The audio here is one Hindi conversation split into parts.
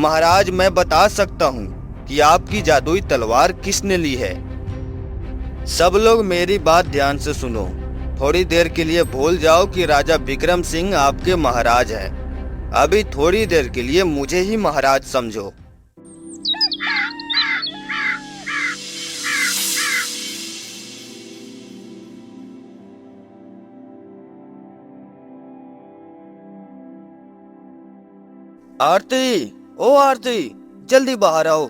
महाराज मैं बता सकता हूँ कि आपकी जादुई तलवार किसने ली है। सब लोग मेरी बात ध्यान से सुनो। थोड़ी देर के लिए भूल जाओ कि राजा विक्रम सिंह आपके महाराज हैं। अभी थोड़ी देर के लिए मुझे ही महाराज समझो। आरती, ओ आरती, जल्दी बाहर आओ।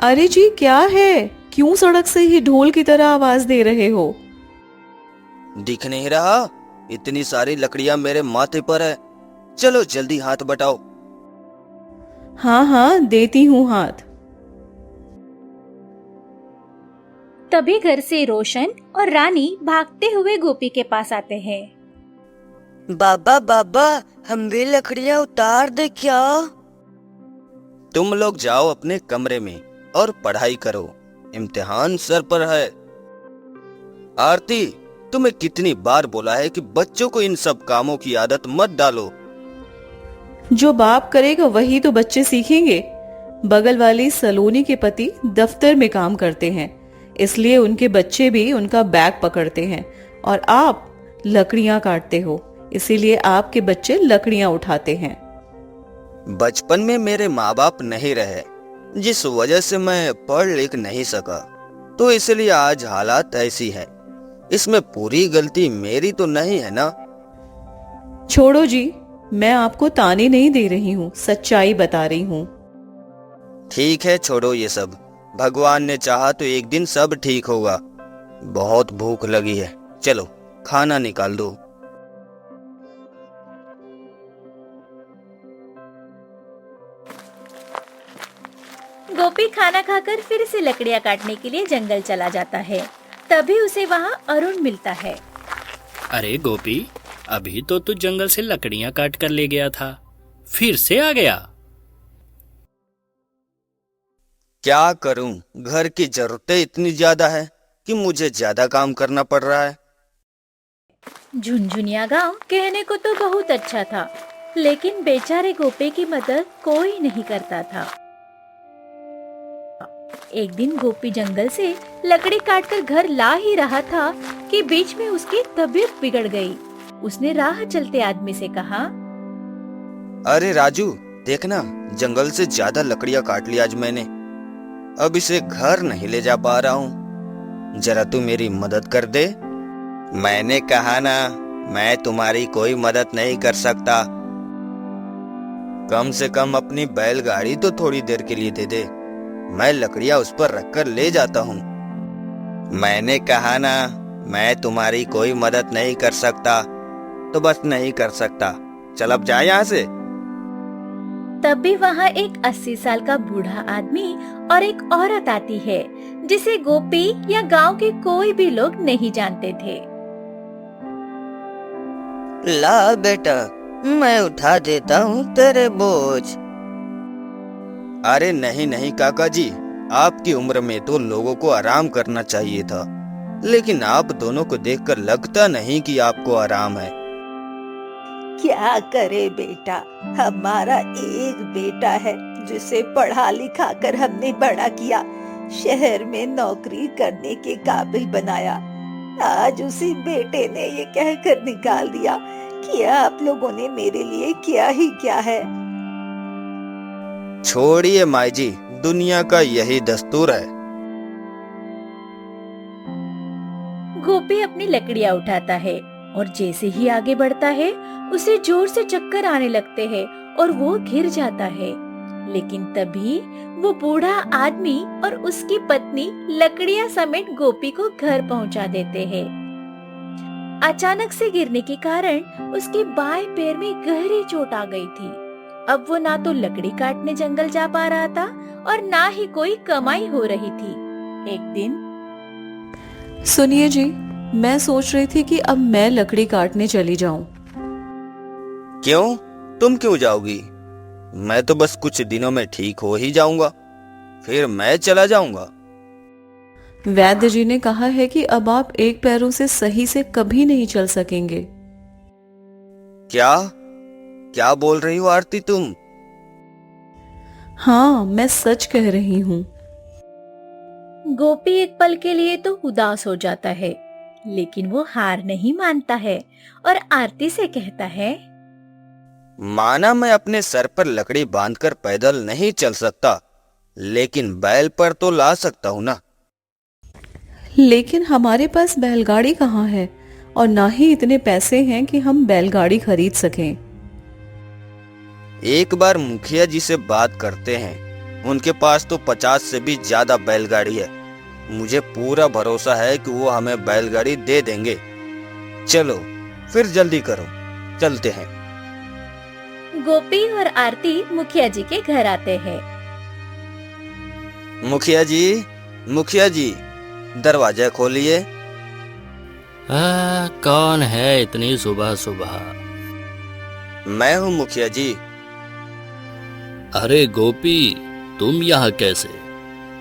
अरे जी, क्या है? क्यों सड़क से ही ढोल की तरह आवाज दे रहे हो? दिख नहीं रहा? इतनी सारी लकड़ियां मेरे माथे पर है। चलो जल्दी हाथ बटाओ। हाँ हाँ, देती हूँ हाथ। तभी घर से रोशन और रानी भागते हुए गोपी के पास आते हैं। बाबा बाबा, हम भी लकड़ियाँ उतार दे क्या? तुम लोग जाओ अपने कमरे में और पढ़ाई करो, इम्तिहान सर पर है। आरती, तुम्हें कितनी बार बोला है कि बच्चों को इन सब कामों की आदत मत डालो। जो बाप करेगा वही तो बच्चे सीखेंगे। बगल वाली सलोनी के पति दफ्तर में काम करते हैं, इसलिए उनके बच्चे भी उनका बैग पकड़ते हैं और आप लकड़ियां काटते हो, इसीलिए आपके बच्चे लकड़ियां उठाते हैं। बचपन में मेरे माँ बाप नहीं रहे, जिस वजह से मैं पढ़ लिख नहीं सका, तो इसलिए आज हालात ऐसी है। इसमें पूरी गलती मेरी तो नहीं है ना। छोड़ो जी, मैं आपको ताने नहीं दे रही हूँ, सच्चाई बता रही हूँ। ठीक है, छोड़ो ये सब। भगवान ने चाहा तो एक दिन सब ठीक होगा। बहुत भूख लगी है, चलो खाना निकाल दो। गोपी खाना खाकर फिर से लकड़ियां काटने के लिए जंगल चला जाता है। तभी उसे वहाँ अरुण मिलता है। अरे गोपी, अभी तो तू जंगल से लकड़ियां काट कर ले गया था, फिर से आ गया? क्या करूं, घर की जरूरतें इतनी ज्यादा है कि मुझे ज्यादा काम करना पड़ रहा है। झुनझुनिया गांव कहने को तो बहुत अच्छा था, लेकिन बेचारे गोपी की मदद कोई नहीं करता था। एक दिन गोपी जंगल से लकड़ी काटकर घर ला ही रहा था कि बीच में उसकी तबीयत बिगड़ गई। उसने राह चलते आदमी से कहा, अरे राजू, देखना, जंगल से ज्यादा लकड़ियां काट ली आज मैंने। अब इसे घर नहीं ले जा पा रहा हूँ, जरा तू मेरी मदद कर दे। मैंने कहा ना, मैं तुम्हारी कोई मदद नहीं कर सकता। कम से कम अपनी बैलगाड़ी तो थोड़ी देर के लिए दे दे, मैं लकड़ियां उस पर रखकर ले जाता हूँ। मैंने कहा ना, मैं तुम्हारी कोई मदद नहीं कर सकता, तो बस नहीं कर सकता। चल अब जा यहाँ से। तब भी वहाँ एक 80 साल का बूढ़ा आदमी और एक औरत आती है, जिसे गोपी या गांव के कोई भी लोग नहीं जानते थे। ला बेटा, मैं उठा देता हूँ तेरे बोझ। अरे नहीं नहीं काका जी, आपकी उम्र में तो लोगों को आराम करना चाहिए था, लेकिन आप दोनों को देखकर लगता नहीं कि आपको आराम है। क्या करे बेटा, हमारा एक बेटा है जिसे पढ़ा लिखा कर हमने बड़ा किया, शहर में नौकरी करने के काबिल बनाया। आज उसी बेटे ने ये कहकर निकाल दिया कि आप लोगों ने मेरे लिए क्या ही क्या है। छोड़िए माई जी, दुनिया का यही दस्तूर है। गोपी अपनी लकड़ियां उठाता है और जैसे ही आगे बढ़ता है, उसे जोर से चक्कर आने लगते हैं और वो गिर जाता है। लेकिन तभी वो बूढ़ा आदमी और उसकी पत्नी लकड़ियां समेत गोपी को घर पहुंचा देते हैं। अचानक से गिरने के कारण उसके बाएं पैर में गहरी चोट आ गई थी। अब वो ना तो लकड़ी काटने जंगल जा पा रहा था और ना ही कोई कमाई हो रही थी। एक दिन, सुनिए जी, मैं सोच रही थी कि अब मैं लकड़ी काटने चली जाऊं। क्यों? तुम क्यों जाओगी? मैं तो बस कुछ दिनों में ठीक हो ही जाऊंगा, फिर मैं चला जाऊंगा। वैद्य जी ने कहा है कि अब आप एक पैरों से सही से कभी नहीं चल सकेंगे। क्या? क्या बोल रही हो आरती तुम? हाँ, मैं सच कह रही हूँ। गोपी एक पल के लिए तो उदास हो जाता है, लेकिन वो हार नहीं मानता है और आरती से कहता है, माना मैं अपने सर पर लकड़ी बांधकर पैदल नहीं चल सकता, लेकिन बैल पर तो ला सकता हूँ ना। लेकिन हमारे पास बैलगाड़ी कहाँ है, और ना ही इतने पैसे हैं कि हम बैलगाड़ी खरीद सकें। एक बार मुखिया जी से बात करते हैं, उनके पास तो 50 से भी ज्यादा बैलगाड़ी है। मुझे पूरा भरोसा है कि वो हमें बैलगाड़ी दे देंगे। चलो फिर जल्दी करो, चलते हैं। गोपी और आरती मुखिया जी के घर आते हैं। मुखिया जी, दरवाजा खोलिए। कौन है इतनी सुबह सुबह? मैं हूँ मुखिया जी। अरे गोपी, तुम यहाँ कैसे?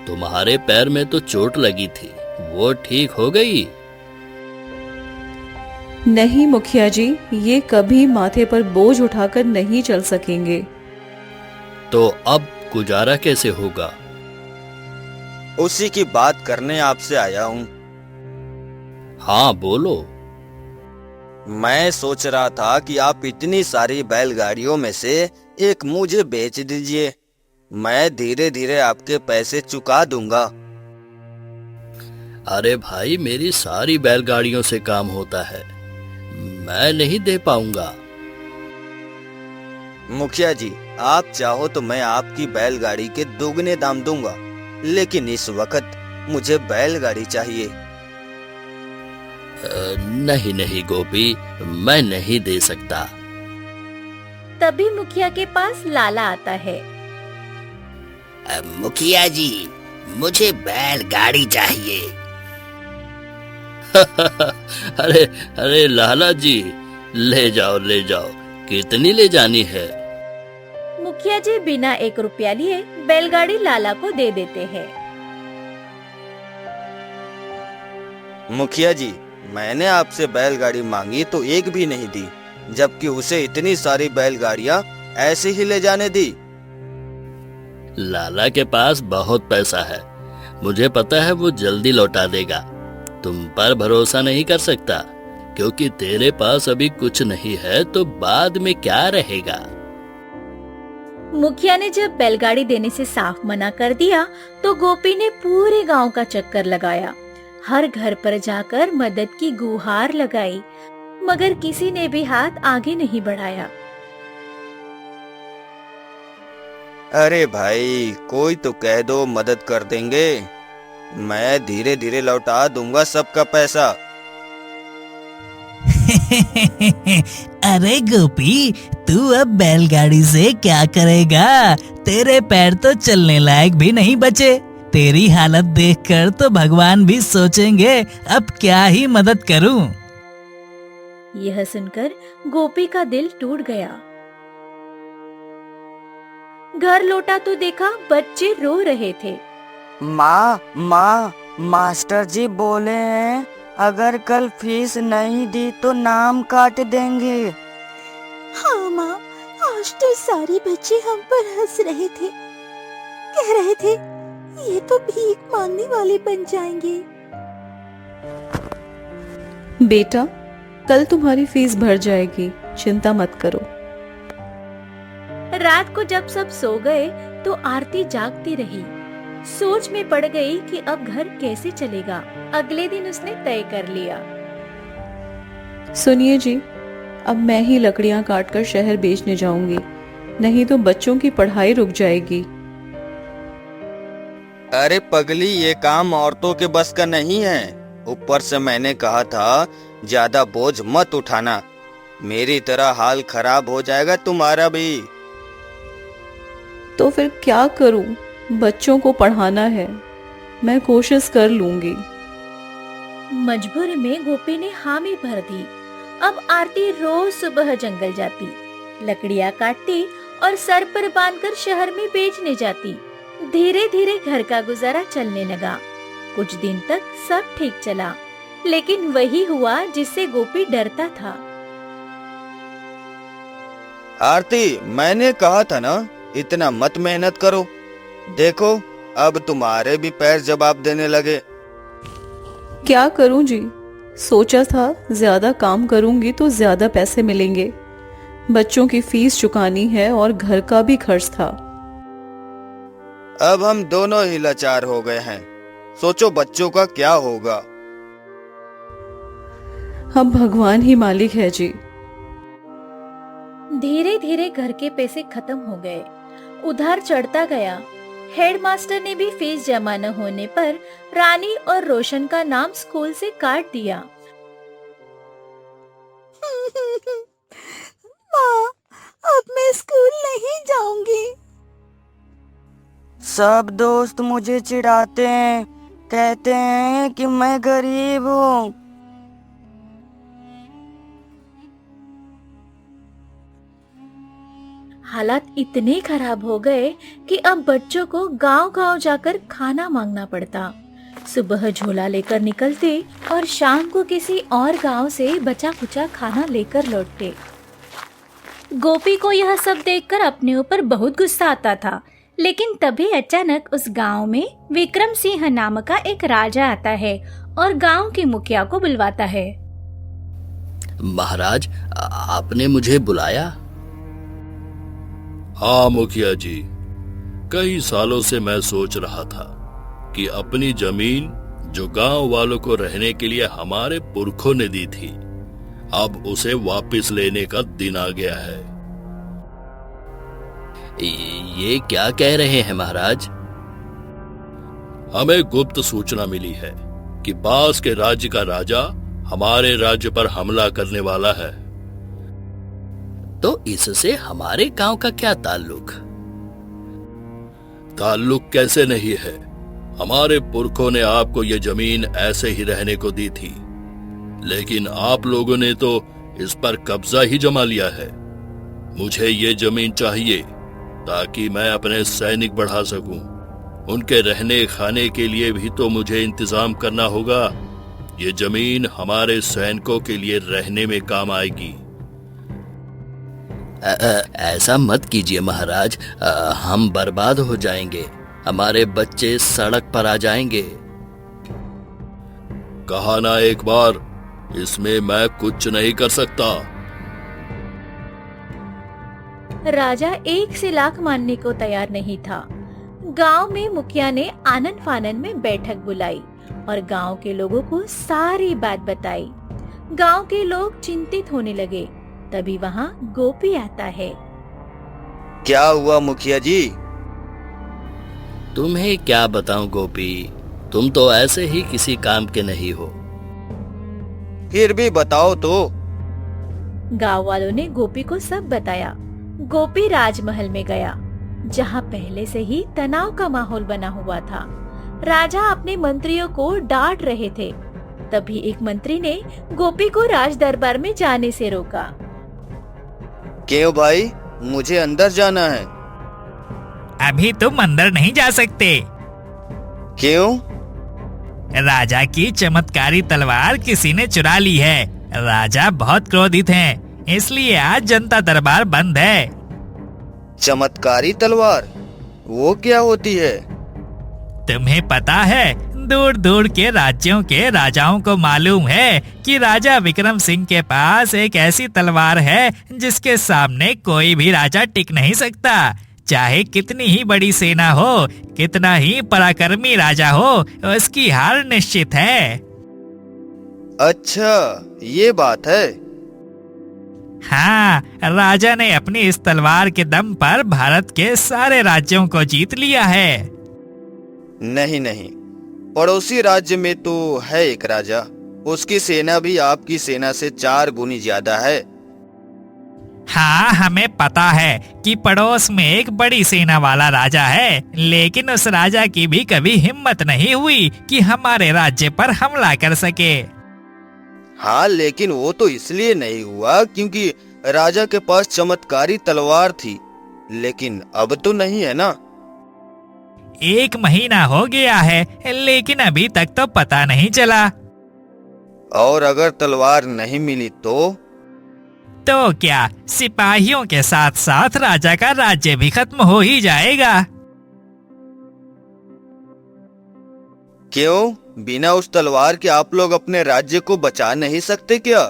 तुम्हारे पैर में तो चोट लगी थी, वो ठीक हो गई? नहीं मुखिया जी, ये कभी माथे पर बोझ उठाकर नहीं चल सकेंगे। तो अब गुजारा कैसे होगा? उसी की बात करने आपसे आया हूँ। हाँ बोलो। मैं सोच रहा था कि आप इतनी सारी बैलगाड़ियों में से एक मुझे बेच दीजिए। मैं धीरे धीरे आपके पैसे चुका दूंगा। अरे भाई, मेरी सारी बैलगाड़ियों से काम होता है, मैं नहीं दे पाऊंगा। मुखिया जी, आप चाहो तो मैं आपकी बैलगाड़ी के दोगुने दाम दूंगा, लेकिन इस वक्त मुझे बैलगाड़ी चाहिए। नहीं नहीं गोपी, मैं नहीं दे सकता। तभी मुखिया के पास लाला आता है। मुखिया जी, मुझे बैलगाड़ी चाहिए। अरे अरे लाला जी, ले जाओ ले जाओ, कितनी ले जानी है? मुखिया जी बिना 1 रुपया लिए बैलगाड़ी लाला को दे देते हैं। मुखिया जी, मैंने आपसे बैलगाड़ी मांगी तो एक भी नहीं दी, जबकि उसे इतनी सारी बैलगाड़ियां ऐसे ही ले जाने दी। लाला के पास बहुत पैसा है, मुझे पता है वो जल्दी लौटा देगा। तुम पर भरोसा नहीं कर सकता, क्योंकि तेरे पास अभी कुछ नहीं है, तो बाद में क्या रहेगा? मुखिया ने जब बैलगाड़ी देने से साफ मना कर दिया, तो गोपी ने पूरे गांव का चक्कर लगाया, हर घर पर जाकर मदद की गुहार लगाई, मगर किसी ने भी हाथ आगे नहीं बढ़ाया। अरे भाई, कोई तो कह दो, मदद कर देंगे। मैं धीरे धीरे लौटा दूंगा सबका पैसा। अरे गोपी, तू अब बैलगाड़ी से क्या करेगा? तेरे पैर तो चलने लायक भी नहीं बचे। तेरी हालत देखकर तो भगवान भी सोचेंगे अब क्या ही मदद करूं। यह सुनकर गोपी का दिल टूट गया। घर लौटा तो देखा बच्चे रो रहे थे। माँ, मास्टर जी बोले हैं अगर कल फीस नहीं दी तो नाम काट देंगे। हाँ माँ, आज तो सारे बच्चे हम पर हंस रहे थे, कह रहे थे ये तो भीख मांगने वाले बन जाएंगे। बेटा, कल तुम्हारी फीस भर जाएगी, चिंता मत करो। रात को जब सब सो गए तो आरती जागती रही। सोच में पड़ गई कि अब घर कैसे चलेगा। अगले दिन उसने तय कर लिया। सुनिए जी, अब मैं ही लकड़ियां काटकर शहर बेचने जाऊंगी, नहीं तो बच्चों की पढ़ाई रुक जाएगी। अरे पगली, ये काम औरतों के बस का नहीं है। ऊपर से मैंने कहा था ज्यादा बोझ मत उठाना, मेरी तरह हाल खराब हो जाएगा तुम्हारा भी। तो फिर क्या करूं? बच्चों को पढ़ाना है, मैं कोशिश कर लूंगी। मजबूरी में गोपी ने हामी भर दी। अब आरती रोज सुबह जंगल जाती, लकड़ियां काटती और सर पर बांधकर शहर में बेचने जाती। धीरे धीरे घर का गुजारा चलने लगा। कुछ दिन तक सब ठीक चला, लेकिन वही हुआ जिससे गोपी डरता था। आरती, मैंने कहा था ना, इतना मत मेहनत करो। देखो, अब तुम्हारे भी पैर जवाब देने लगे। क्या करूं जी, सोचा था ज्यादा काम करूंगी तो ज्यादा पैसे मिलेंगे। बच्चों की फीस चुकानी है और घर का भी खर्च था। अब हम दोनों ही लाचार हो गए हैं। सोचो बच्चों का क्या होगा। अब भगवान ही मालिक है जी। धीरे धीरे घर के पैसे खत्म हो गए, उधार चढ़ता गया। हेडमास्टर ने भी फीस जमा न होने पर रानी और रोशन का नाम स्कूल से काट दिया। माँ, अब मैं स्कूल नहीं जाऊंगी। सब दोस्त मुझे चिढ़ाते हैं, कहते हैं कि मैं गरीब हूँ। हालात इतने खराब हो गए कि अब बच्चों को गांव-गांव जाकर खाना मांगना पड़ता। सुबह झोला लेकर निकलते और शाम को किसी और गांव से बचा कुचा खाना लेकर लौटते। गोपी को यह सब देखकर अपने ऊपर बहुत गुस्सा आता था, लेकिन तभी अचानक उस गांव में विक्रम सिंह नाम का एक राजा आता है और गांव के मुखिया को बुलवाता है। महाराज, आपने मुझे बुलाया? हाँ मुखिया जी, कई सालों से मैं सोच रहा था कि अपनी जमीन जो गांव वालों को रहने के लिए हमारे पुरखों ने दी थी, अब उसे वापस लेने का दिन आ गया है। ये क्या कह रहे हैं महाराज? हमें गुप्त सूचना मिली है कि पास के राज्य का राजा हमारे राज्य पर हमला करने वाला है। तो इससे हमारे गांव का क्या ताल्लुक? ताल्लुक कैसे नहीं है? हमारे पुरखों ने आपको ये जमीन ऐसे ही रहने को दी थी, लेकिन आप लोगों ने तो इस पर कब्जा ही जमा लिया है। मुझे ये जमीन चाहिए ताकि मैं अपने सैनिक बढ़ा सकूं। उनके रहने खाने के लिए भी तो मुझे इंतजाम करना होगा। ये जमीन हमारे सैनिकों के लिए रहने में काम आएगी। ऐसा मत कीजिए महाराज, हम बर्बाद हो जाएंगे, हमारे बच्चे सड़क पर आ जाएंगे। कहा ना एक बार, इसमें मैं कुछ नहीं कर सकता। राजा एक से लाख मानने को तैयार नहीं था। गांव में मुखिया ने आनन फानन में बैठक बुलाई और गांव के लोगों को सारी बात बताई। गांव के लोग चिंतित होने लगे। तभी वहाँ गोपी आता है। क्या हुआ मुखिया जी? तुम्हें क्या बताऊं गोपी, तुम तो ऐसे ही किसी काम के नहीं हो। फिर भी बताओ तो। गांव वालों ने गोपी को सब बताया। गोपी राजमहल में गया, जहाँ पहले से ही तनाव का माहौल बना हुआ था। राजा अपने मंत्रियों को डांट रहे थे। तभी एक मंत्री ने गोपी को राज दरबार में जाने से रोका। क्यों भाई, मुझे अंदर जाना है। अभी तुम अंदर नहीं जा सकते। क्यों? राजा की चमत्कारी तलवार किसी ने चुरा ली है। राजा बहुत क्रोधित हैं, इसलिए आज जनता दरबार बंद है। चमत्कारी तलवार? वो क्या होती है? तुम्हें पता है, दूर दूर के राज्यों के राजाओं को मालूम है कि राजा विक्रम सिंह के पास एक ऐसी तलवार है जिसके सामने कोई भी राजा टिक नहीं सकता। चाहे कितनी ही बड़ी सेना हो, कितना ही पराक्रमी राजा हो, उसकी हार निश्चित है। अच्छा, ये बात है। हाँ, राजा ने अपनी इस तलवार के दम पर भारत के सारे राज्यों को जीत लिया है। नहीं नहीं, पड़ोसी राज्य में तो है एक राजा, उसकी सेना भी आपकी सेना से 4 गुनी ज्यादा है। हाँ, हमें पता है कि पड़ोस में एक बड़ी सेना वाला राजा है, लेकिन उस राजा की भी कभी हिम्मत नहीं हुई कि हमारे राज्य पर हमला कर सके। हाँ, लेकिन वो तो इसलिए नहीं हुआ क्योंकि राजा के पास चमत्कारी तलवार थी, लेकिन अब तो नहीं है ना। 1 महीना हो गया है, लेकिन अभी तक तो पता नहीं चला। और अगर तलवार नहीं मिली तो तो क्या, सिपाहियों के साथ साथ राजा का राज्य भी खत्म हो ही जाएगा। क्यों, बिना उस तलवार के आप लोग अपने राज्य को बचा नहीं सकते क्या?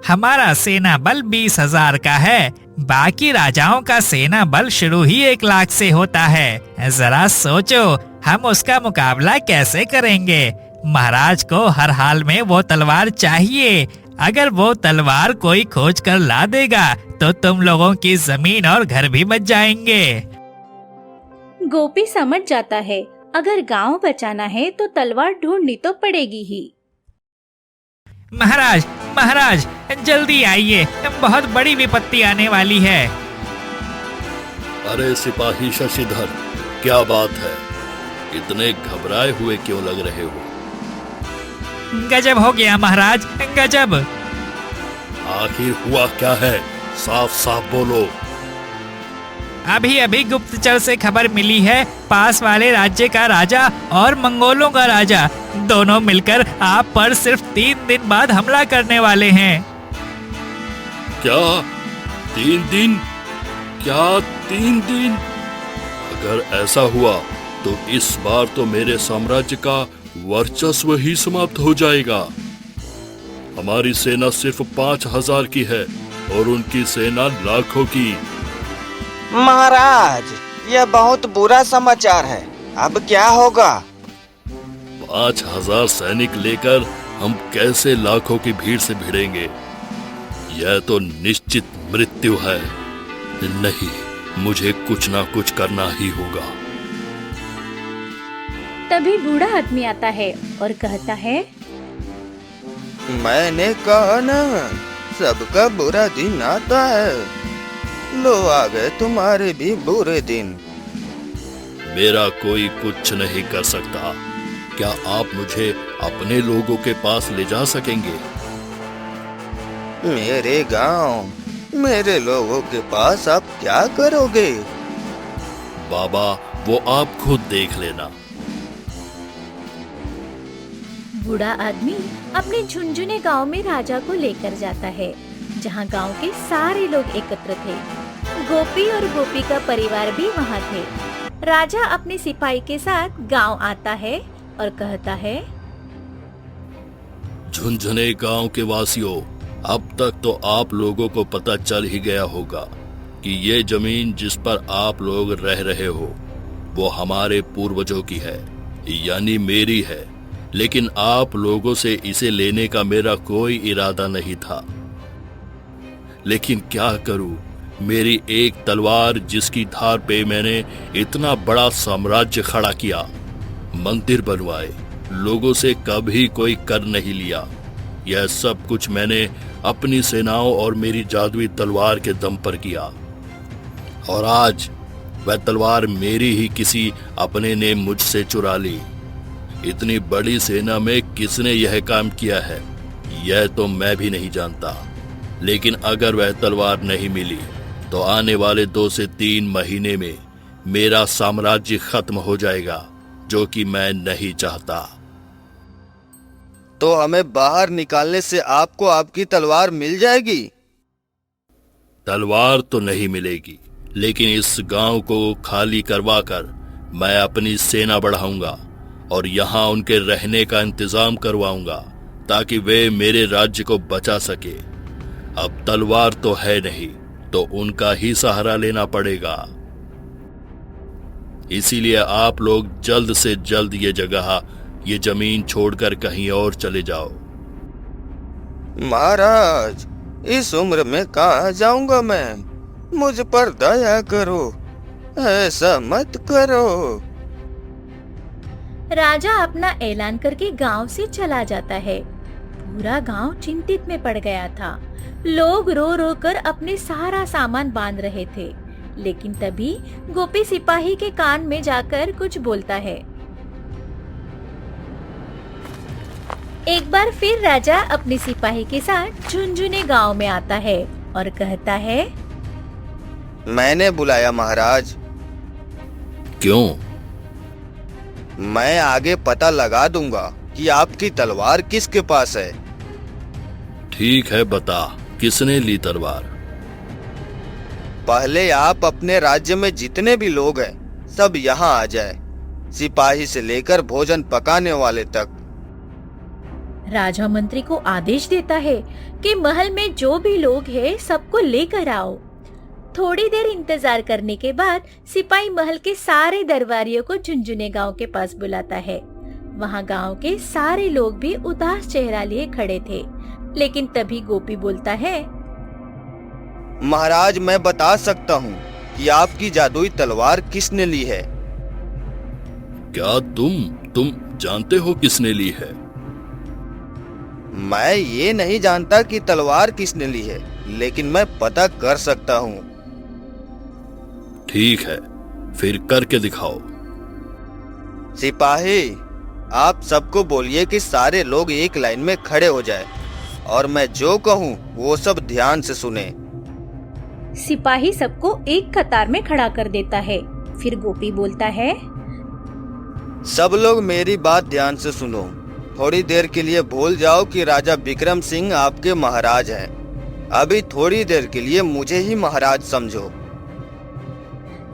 हमारा सेना बल 20,000 का है, बाकी राजाओं का सेना बल शुरू ही 1 लाख से होता है। जरा सोचो, हम उसका मुकाबला कैसे करेंगे? महाराज को हर हाल में वो तलवार चाहिए। अगर वो तलवार कोई खोज कर ला देगा तो तुम लोगों की जमीन और घर भी बच जाएंगे। गोपी समझ जाता है, अगर गांव बचाना है तो तलवार ढूंढनी तो पड़ेगी ही। महाराज, महाराज, जल्दी आइए, बहुत बड़ी विपत्ति आने वाली है। अरे सिपाही शशिधर, क्या बात है? इतने घबराए हुए क्यों लग रहे हो? गजब हो गया महाराज, गजब। आखिर हुआ क्या है? साफ साफ बोलो। अभी अभी गुप्तचर से खबर मिली है, पास वाले राज्य का राजा और मंगोलों का राजा दोनों मिलकर आप पर सिर्फ 3 दिन बाद हमला करने वाले हैं। क्या 3 दिन? क्या 3 दिन? अगर ऐसा हुआ तो इस बार तो मेरे साम्राज्य का वर्चस्व ही समाप्त हो जाएगा। हमारी सेना सिर्फ 5,000 की है और उनकी सेना लाखों की। महाराज, यह बहुत बुरा समाचार है, अब क्या होगा? 5,000 सैनिक लेकर हम कैसे लाखों की भीड़ से भिड़ेंगे? यह तो निश्चित मृत्यु है। नहीं, मुझे कुछ ना कुछ करना ही होगा। तभी बूढ़ा आदमी आता है और कहता है, मैंने कहा ना, सबका बुरा दिन आता है। लो आ गए तुम्हारे भी बुरे दिन। मेरा कोई कुछ नहीं कर सकता। क्या आप मुझे अपने लोगों के पास ले जा सकेंगे? मेरे गांव, मेरे लोगों के पास आप क्या करोगे? बाबा, वो आप खुद देख लेना। बूढ़ा आदमी अपने झुंझुने गांव में राजा को लेकर जाता है, जहां गांव के सारे लोग एकत्र थे। गोपी और गोपी का परिवार भी वहां थे। राजा अपने सिपाही के साथ गांव आता है और कहता है, झुंझुने गांव के वासियों, अब तक तो आप लोगों को पता चल ही गया होगा कि ये जमीन जिस पर आप लोग रह रहे हो वो हमारे पूर्वजों की है, यानी मेरी है। लेकिन आप लोगों से इसे लेने का मेरा कोई इरादा नहीं था। लेकिन क्या करूं, मेरी एक तलवार जिसकी धार पे मैंने इतना बड़ा साम्राज्य खड़ा किया, मंदिर बनवाए, लोगों से कभी कोई कर नहीं लिया, यह सब कुछ मैंने अपनी सेनाओं और मेरी जादुई तलवार के दम पर किया। और आज वह तलवार मेरी ही किसी अपने ने मुझसे चुरा ली। इतनी बड़ी सेना में किसने यह काम किया है, यह तो मैं भी नहीं जानता। लेकिन अगर वह तलवार नहीं मिली तो आने वाले 2 से 3 महीने में मेरा साम्राज्य खत्म हो जाएगा, जो कि मैं नहीं चाहता। तो हमें बाहर निकालने से आपको आपकी तलवार मिल जाएगी? तलवार तो नहीं मिलेगी, लेकिन इस गांव को खाली करवाकर मैं अपनी सेना बढ़ाऊंगा और यहाँ उनके रहने का इंतजाम करवाऊंगा, ताकि वे मेरे राज्य को बचा सके। अब तलवार तो है नहीं, तो उनका ही सहारा लेना पड़ेगा। इसीलिए आप लोग जल्द से जल्द ये जगह, ये जमीन छोड़कर कहीं और चले जाओ। महाराज, इस उम्र में कहाँ जाऊंगा मैं? मुझ पर दया करो, ऐसा मत करो। राजा अपना ऐलान करके गांव से चला जाता है। पूरा गांव चिंतित में पड़ गया था। लोग रो रो कर अपने सारा सामान बांध रहे थे। लेकिन तभी गोपी सिपाही के कान में जाकर कुछ बोलता है। एक बार फिर राजा अपने सिपाही के साथ झुंझुने गांव में आता है और कहता है, मैंने बुलाया महाराज। क्यों? मैं आगे पता लगा दूंगा कि आपकी तलवार किसके पास है। ठीक है, बता। किसने ली तलवार? पहले आप अपने राज्य में जितने भी लोग हैं सब यहाँ आ जाए, सिपाही से लेकर भोजन पकाने वाले तक। राजा मंत्री को आदेश देता है कि महल में जो भी लोग हैं सबको लेकर आओ। थोड़ी देर इंतजार करने के बाद सिपाही महल के सारे दरबारियों को झुनझुने गांव के पास बुलाता है। वहां गांव के सारे लोग भी उदास चेहरा लिए खड़े थे, लेकिन तभी गोपी बोलता है, महाराज, मैं बता सकता हूँ कि आपकी जादुई तलवार किसने ली है। क्या तुम जानते हो किसने ली है? मैं ये नहीं जानता कि तलवार किसने ली है, लेकिन मैं पता कर सकता हूँ। ठीक है, फिर करके दिखाओ। सिपाही, आप सबको बोलिए कि सारे लोग एक लाइन में खड़े हो जाए और मैं जो कहूँ वो सब ध्यान से सुने। सिपाही सबको एक कतार में खड़ा कर देता है। फिर गोपी बोलता है, सब लोग मेरी बात ध्यान से सुनो। थोड़ी देर के लिए भूल जाओ कि राजा विक्रम सिंह आपके महाराज हैं। अभी थोड़ी देर के लिए मुझे ही महाराज समझो।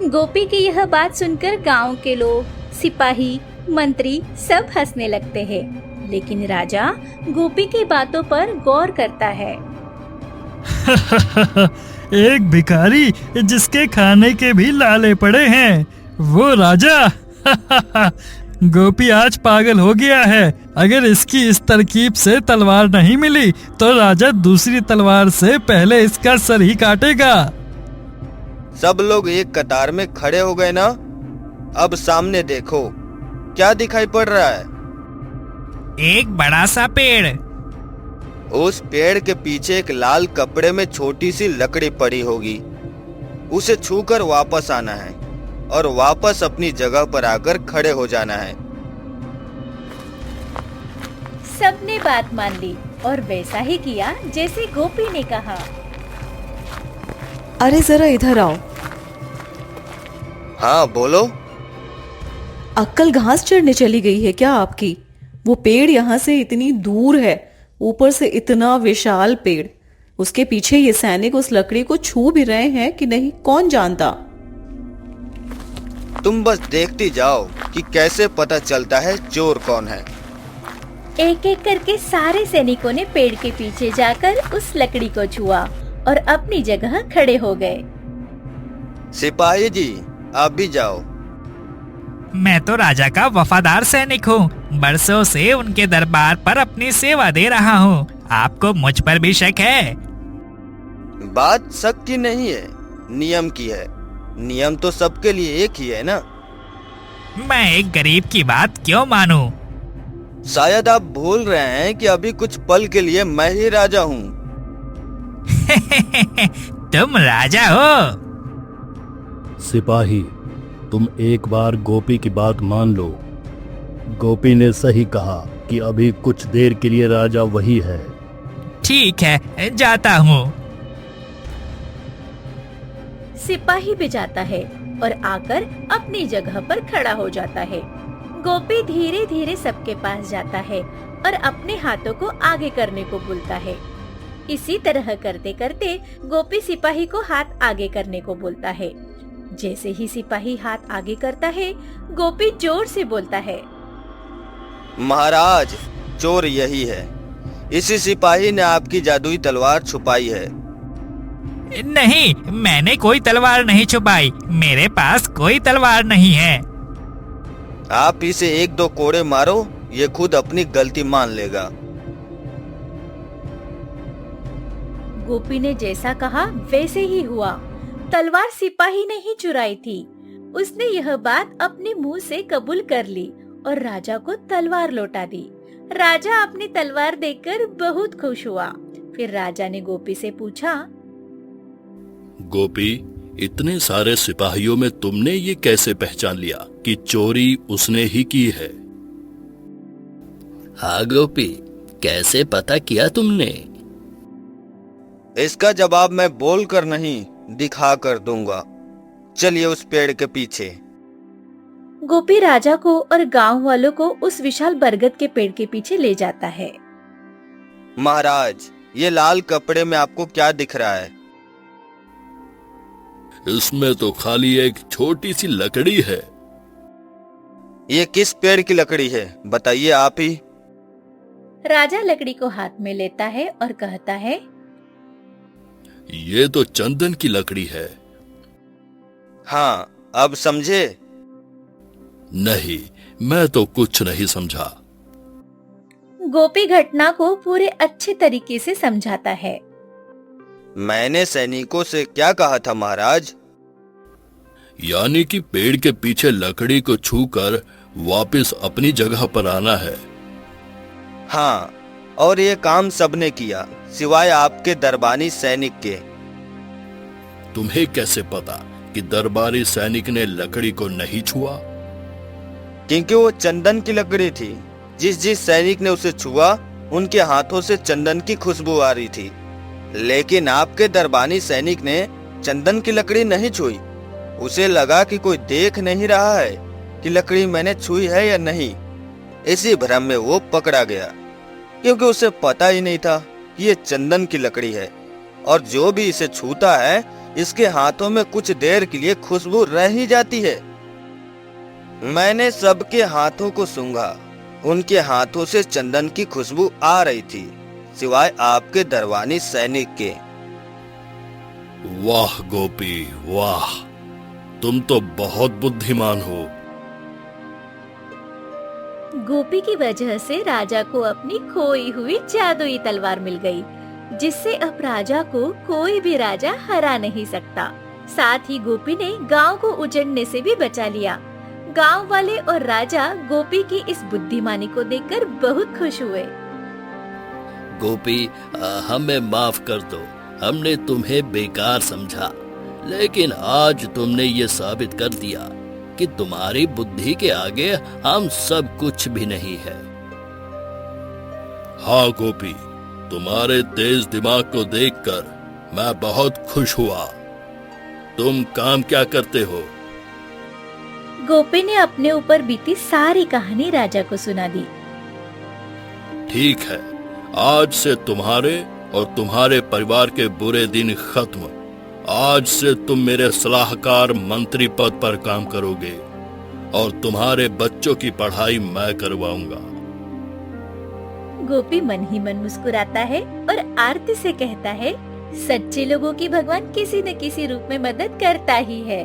गोपी की यह बात सुनकर गांव के लोग, सिपाही, मंत्री सब हंसने लगते हैं, लेकिन राजा गोपी की बातों पर गौर करता है। एक भिखारी जिसके खाने के भी लाले पड़े हैं, वो राजा। गोपी आज पागल हो गया है। अगर इसकी इस तरकीब से तलवार नहीं मिली तो राजा दूसरी तलवार से पहले इसका सर ही काटेगा। सब लोग एक कतार में खड़े हो गए ना? अब सामने देखो, क्या दिखाई पड़ रहा है? एक बड़ा सा पेड़। उस पेड़ के पीछे एक लाल कपड़े में छोटी सी लकड़ी पड़ी होगी। उसे छूकर वापस आना है और वापस अपनी जगह पर आकर खड़े हो जाना है। सबने बात मान ली और वैसा ही किया जैसे गोपी ने कहा। अरे जरा इधर आओ। हाँ बोलो। अक्कल घास चढ़ने चली गई है क्या आपकी? वो पेड़ यहाँ से इतनी दूर है, ऊपर से इतना विशाल पेड़, उसके पीछे ये सैनिक उस लकड़ी को छू भी रहे हैं कि नहीं कौन जानता। तुम बस देखती जाओ कि कैसे पता चलता है चोर कौन है। एक एक करके सारे सैनिकों ने पेड़ के पीछे जाकर उस लकड़ी को छुआ और अपनी जगह खड़े हो गए। सिपाही जी, आप भी जाओ। मैं तो राजा का वफादार सैनिक हूँ। बरसों से उनके दरबार पर अपनी सेवा दे रहा हूँ। आपको मुझ पर भी शक है? बात शक की नहीं है, नियम की है। नियम तो सबके लिए एक ही है ना। मैं एक गरीब की बात क्यों मानूं? शायद आप भूल रहे हैं कि अभी कुछ पल के लिए मैं ही राजा हूँ। तुम राजा हो? सिपाही, तुम एक बार गोपी की बात मान लो। गोपी ने सही कहा कि अभी कुछ देर के लिए राजा वही है। ठीक है, जाता हूँ। सिपाही भी जाता है और आकर अपनी जगह पर खड़ा हो जाता है। गोपी धीरे धीरे सबके पास जाता है और अपने हाथों को आगे करने को बोलता है। इसी तरह करते करते गोपी सिपाही को हाथ आगे करने को बोलता है। जैसे ही सिपाही हाथ आगे करता है, गोपी जोर से बोलता है, महाराज, चोर यही है। इसी सिपाही ने आपकी जादुई तलवार छुपाई है। नहीं, मैंने कोई तलवार नहीं छुपाई। मेरे पास कोई तलवार नहीं है। आप इसे एक दो कोड़े मारो, ये खुद अपनी गलती मान लेगा। गोपी ने जैसा कहा वैसे ही हुआ। तलवार सिपाही ने ही चुराई थी। उसने यह बात अपने मुंह से कबूल कर ली और राजा को तलवार लौटा दी। राजा अपनी तलवार देखकर बहुत खुश हुआ। फिर राजा ने गोपी से पूछा, गोपी, इतने सारे सिपाहियों में तुमने ये कैसे पहचान लिया कि चोरी उसने ही की है? हाँ गोपी, कैसे पता किया तुमने? इसका जवाब मैं बोलकर नहीं, दिखा कर दूंगा। चलिए उस पेड़ के पीछे। गोपी राजा को और गांव वालों को उस विशाल बरगद के पेड़ के पीछे ले जाता है। महाराज, ये लाल कपड़े में आपको क्या दिख रहा है? इसमें तो खाली एक छोटी सी लकड़ी है। ये किस पेड़ की लकड़ी है, बताइए आप ही। राजा लकड़ी को हाथ में लेता है और कहता है, ये तो चंदन की लकड़ी है। हाँ, अब समझे? नहीं, मैं तो कुछ नहीं समझा। गोपी घटना को पूरे अच्छे तरीके से समझाता है। मैंने सैनिकों से क्या कहा था महाराज? यानी कि पेड़ के पीछे लकड़ी को छूकर वापस अपनी जगह पर आना है। हाँ, और ये काम सबने किया सिवाय आपके दरबारी सैनिक के। तुम्हें कैसे पता कि दरबारी सैनिक ने लकड़ी को नहीं छुआ? क्योंकि वो चंदन की लकड़ी थी। जिस जिस सैनिक ने उसे छुआ उनके हाथों से चंदन की खुशबू आ रही थी, लेकिन आपके दरबारी सैनिक ने चंदन की लकड़ी नहीं छुई। उसे लगा कि कोई देख नहीं रहा है कि लकड़ी मैंने छुई है या नहीं। इसी भ्रम में वो पकड़ा गया, क्योंकि उसे पता ही नहीं था कि ये चंदन की लकड़ी है, और जो भी इसे छूता है इसके हाथों में कुछ देर के लिए खुशबू रह ही जाती है। मैंने सबके हाथों को सूंघा, उनके हाथों से चंदन की खुशबू आ रही थी सिवाय आपके दरबारी सैनिक के। वाह गोपी वाह, तुम तो बहुत बुद्धिमान हो। गोपी की वजह से राजा को अपनी खोई हुई जादुई तलवार मिल गई, जिससे अब राजा को कोई भी राजा हरा नहीं सकता। साथ ही गोपी ने गांव को उजड़ने से भी बचा लिया। गांव वाले और राजा गोपी की इस बुद्धिमानी को देखकर बहुत खुश हुए। गोपी, हमें माफ कर दो, हमने तुम्हें बेकार समझा, लेकिन आज तुमने ये साबित कर दिया कि तुम्हारी बुद्धि के आगे हम सब कुछ भी नहीं है। हाँ गोपी, तुम्हारे तेज दिमाग को देखकर मैं बहुत खुश हुआ। तुम काम क्या करते हो? गोपी ने अपने ऊपर बीती सारी कहानी राजा को सुना दी। ठीक है, आज से तुम्हारे और तुम्हारे परिवार के बुरे दिन खत्म। आज से तुम मेरे सलाहकार मंत्री पद पर काम करोगे और तुम्हारे बच्चों की पढ़ाई मैं करवाऊंगा। गोपी मन ही मन मुस्कुराता है और आरती से कहता है, सच्चे लोगों की भगवान किसी न किसी रूप में मदद करता ही है।